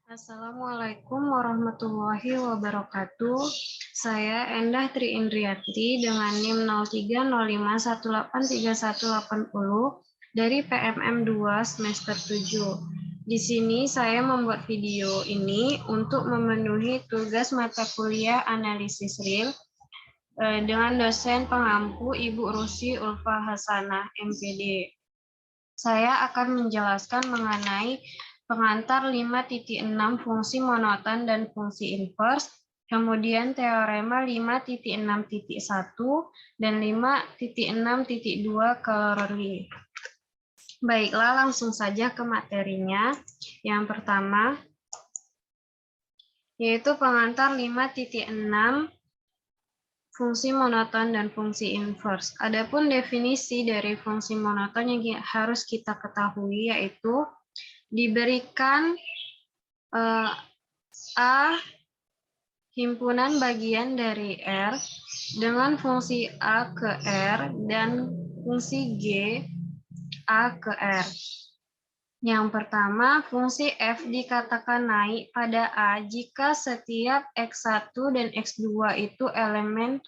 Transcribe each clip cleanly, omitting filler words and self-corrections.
Assalamualaikum warahmatullahi wabarakatuh. Saya Endah Tri Indriati dengan NIM 0305183180 dari PMM 2 semester 7. Di sini saya membuat video ini untuk memenuhi tugas mata kuliah analisis real dengan dosen pengampu Ibu Rusi Ulfa Hasanah, MPD. Saya akan menjelaskan mengenai pengantar 5.6 fungsi monoton dan fungsi inverse, kemudian teorema 5.6.1 dan 5.6.2 Corollary. Baiklah, langsung saja ke materinya. Yang pertama, yaitu pengantar 5.6 fungsi monoton dan fungsi inverse. Adapun definisi dari fungsi monoton yang harus kita ketahui yaitu diberikan A himpunan bagian dari R dengan fungsi A ke R dan fungsi G A ke R. Yang pertama, fungsi F dikatakan naik pada A jika setiap X1 dan X2 itu elemen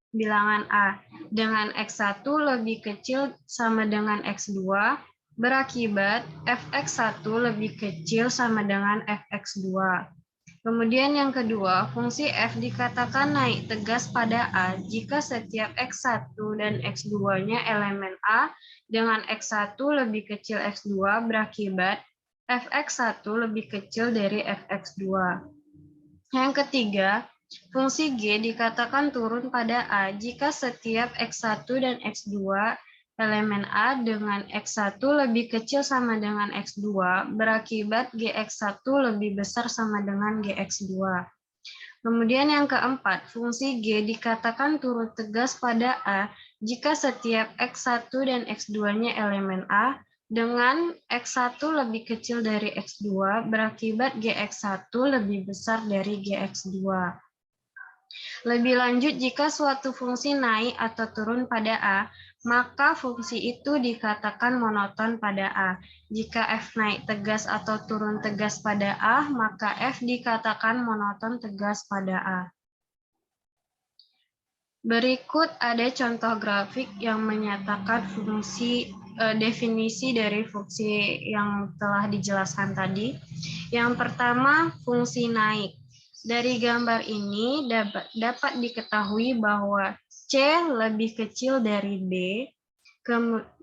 bilangan A, dengan X1 lebih kecil sama dengan X2, berakibat Fx1 lebih kecil sama dengan Fx2. Kemudian yang kedua, fungsi F dikatakan naik tegas pada A jika setiap X1 dan X2-nya elemen A dengan X1 lebih kecil X2 berakibat Fx1 lebih kecil dari Fx2. Yang ketiga, fungsi G dikatakan turun pada A jika setiap X1 dan X2 elemen A dengan X1 lebih kecil sama dengan X2 berakibat Gx1 lebih besar sama dengan Gx2. Kemudian yang keempat, fungsi G dikatakan turun tegas pada A jika setiap X1 dan X2-nya elemen A dengan X1 lebih kecil dari X2 berakibat Gx1 lebih besar dari Gx2. Lebih lanjut, jika suatu fungsi naik atau turun pada A, maka fungsi itu dikatakan monoton pada A. Jika F naik tegas atau turun tegas pada A, maka F dikatakan monoton tegas pada A. Berikut ada contoh grafik yang menyatakan definisi dari fungsi yang telah dijelaskan tadi. Yang pertama, fungsi naik. Dari gambar ini dapat diketahui bahwa C lebih kecil dari B,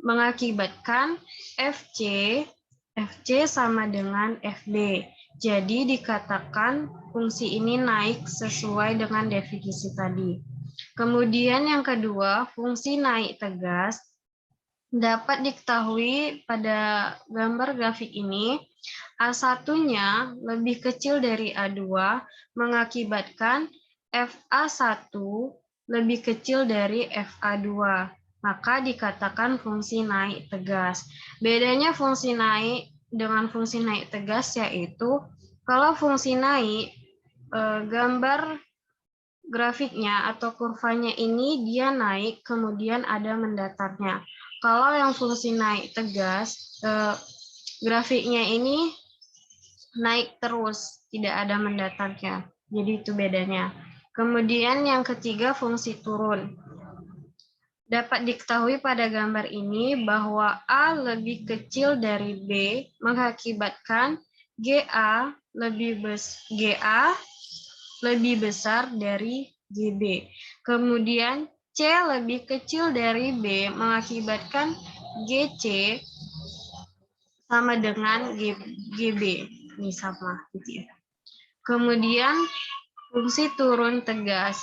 mengakibatkan FC sama dengan FB. Jadi dikatakan fungsi ini naik sesuai dengan definisi tadi. Kemudian yang kedua, fungsi naik tegas. Dapat diketahui pada gambar grafik ini, A1-nya lebih kecil dari A2, mengakibatkan FA1 lebih kecil dari FA2. Maka dikatakan fungsi naik tegas. Bedanya fungsi naik dengan fungsi naik tegas yaitu, kalau fungsi naik, gambar grafiknya atau kurvanya ini dia naik, kemudian ada mendatarnya. Kalau yang fungsi naik tegas, grafiknya ini naik terus, tidak ada mendatarnya. Jadi itu bedanya. Kemudian yang ketiga, fungsi turun. Dapat diketahui pada gambar ini bahwa A lebih kecil dari B, mengakibatkan GA lebih besar dari GB. Kemudian C lebih kecil dari B mengakibatkan GC sama dengan GB. Ini sama gitu ya. Kemudian fungsi turun tegas.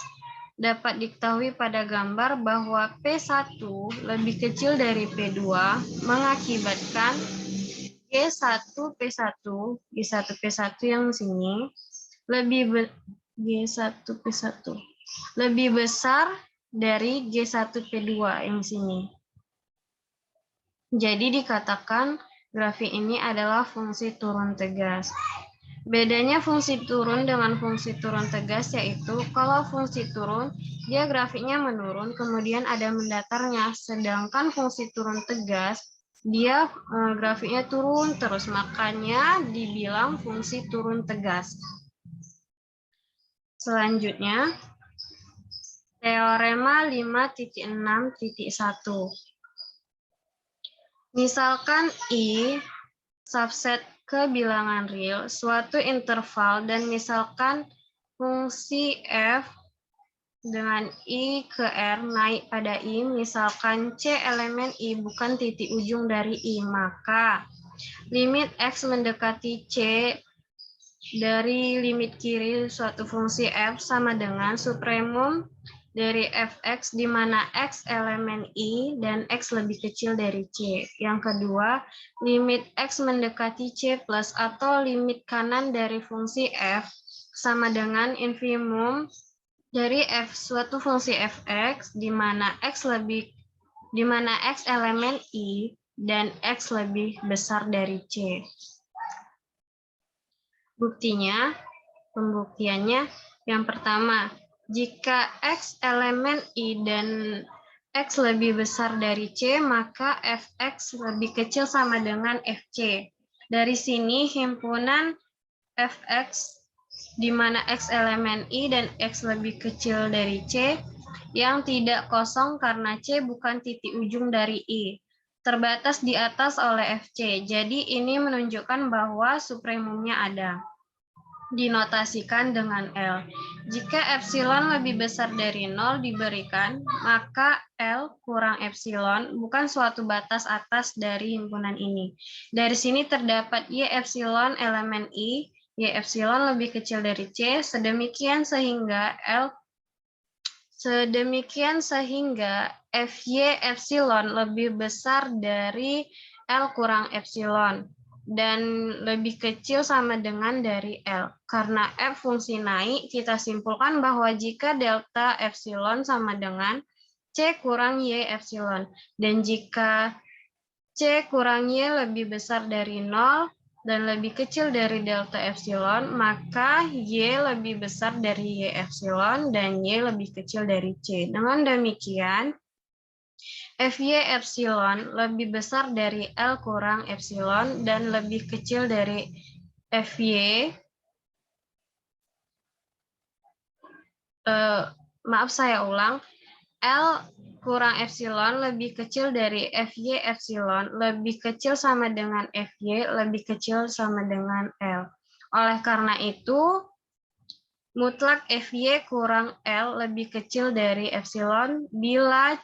Dapat diketahui pada gambar bahwa P1 lebih kecil dari P2 mengakibatkan G1P1 yang sini G1P1 lebih besar dari G1P2 yang sini. Jadi dikatakan grafik ini adalah fungsi turun tegas. Bedanya fungsi turun dengan fungsi turun tegas yaitu, kalau fungsi turun, dia grafiknya menurun, kemudian ada mendatarnya. Sedangkan fungsi turun tegas, dia grafiknya turun terus, makanya dibilang fungsi turun tegas. Selanjutnya, teorema 5.6.1. Misalkan I subset ke bilangan real suatu interval dan misalkan fungsi f dengan I ke R naik pada I, misalkan C elemen I bukan titik ujung dari I, maka limit X mendekati C dari limit kiri suatu fungsi f sama dengan supremum dari fx di mana x elemen I dan x lebih kecil dari C. Yang kedua, limit x mendekati C plus atau limit kanan dari fungsi f sama dengan infimum dari suatu fungsi fx di mana x elemen I dan x lebih besar dari C. Pembuktiannya yang pertama, jika x elemen I dan x lebih besar dari C, maka fx lebih kecil sama dengan fc. Dari sini himpunan fx di mana x elemen I dan x lebih kecil dari C yang tidak kosong karena C bukan titik ujung dari I, terbatas di atas oleh fc. Jadi ini menunjukkan bahwa supremumnya ada. Dinotasikan dengan L. Jika epsilon lebih besar dari 0 diberikan, maka L kurang epsilon bukan suatu batas atas dari himpunan ini. Dari sini terdapat Y epsilon elemen I, Y epsilon lebih kecil dari C, sedemikian sehingga Fy epsilon lebih besar dari L kurang epsilon dan lebih kecil sama dengan dari L. Karena F fungsi naik, kita simpulkan bahwa jika delta epsilon sama dengan C kurang Y epsilon. Dan jika C kurang Y lebih besar dari 0 dan lebih kecil dari delta epsilon, maka Y lebih besar dari Y epsilon dan Y lebih kecil dari C. Dengan demikian, Fy epsilon lebih besar dari L kurang epsilon dan lebih kecil dari Fy. Maaf, saya ulang. L kurang epsilon lebih kecil dari Fy epsilon, lebih kecil sama dengan Fy, lebih kecil sama dengan L. Oleh karena itu, mutlak Fy kurang L lebih kecil dari epsilon bila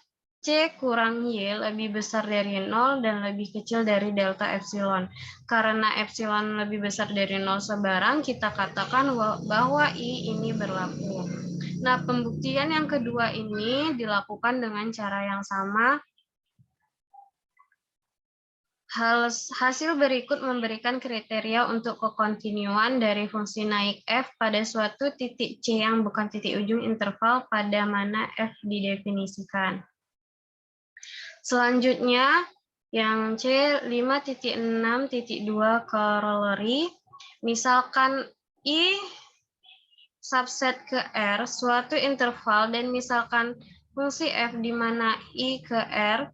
C kurang Y lebih besar dari 0 dan lebih kecil dari delta epsilon. Karena epsilon lebih besar dari 0 sebarang, kita katakan bahwa I ini berlaku. Nah, pembuktian yang kedua ini dilakukan dengan cara yang sama. Hasil berikut memberikan kriteria untuk kekontinuan dari fungsi naik f pada suatu titik C yang bukan titik ujung interval pada mana f didefinisikan. Selanjutnya, yang C 5.6.2 corollary, misalkan I subset ke R suatu interval dan misalkan fungsi f di mana I ke R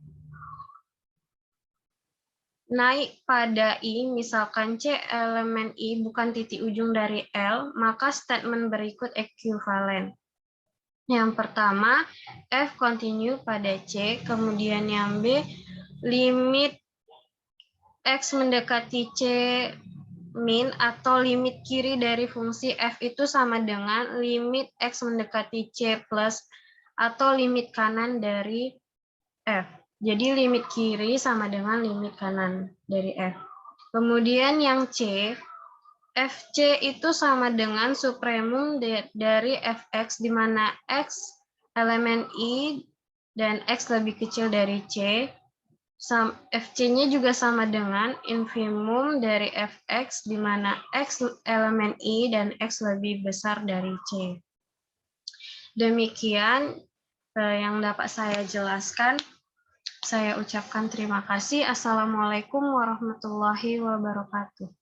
naik pada I, misalkan C elemen I bukan titik ujung dari L, maka statement berikut ekuivalen. Yang pertama, F continue pada C, kemudian yang B, limit X mendekati C min atau limit kiri dari fungsi F itu sama dengan limit X mendekati C plus atau limit kanan dari F. Jadi limit kiri sama dengan limit kanan dari F. Kemudian yang C, Fc itu sama dengan supremum dari Fx di mana X elemen I dan X lebih kecil dari C. Fc-nya juga sama dengan infimum dari Fx di mana X elemen I dan X lebih besar dari C. Demikian yang dapat saya jelaskan. Saya ucapkan terima kasih. Assalamualaikum warahmatullahi wabarakatuh.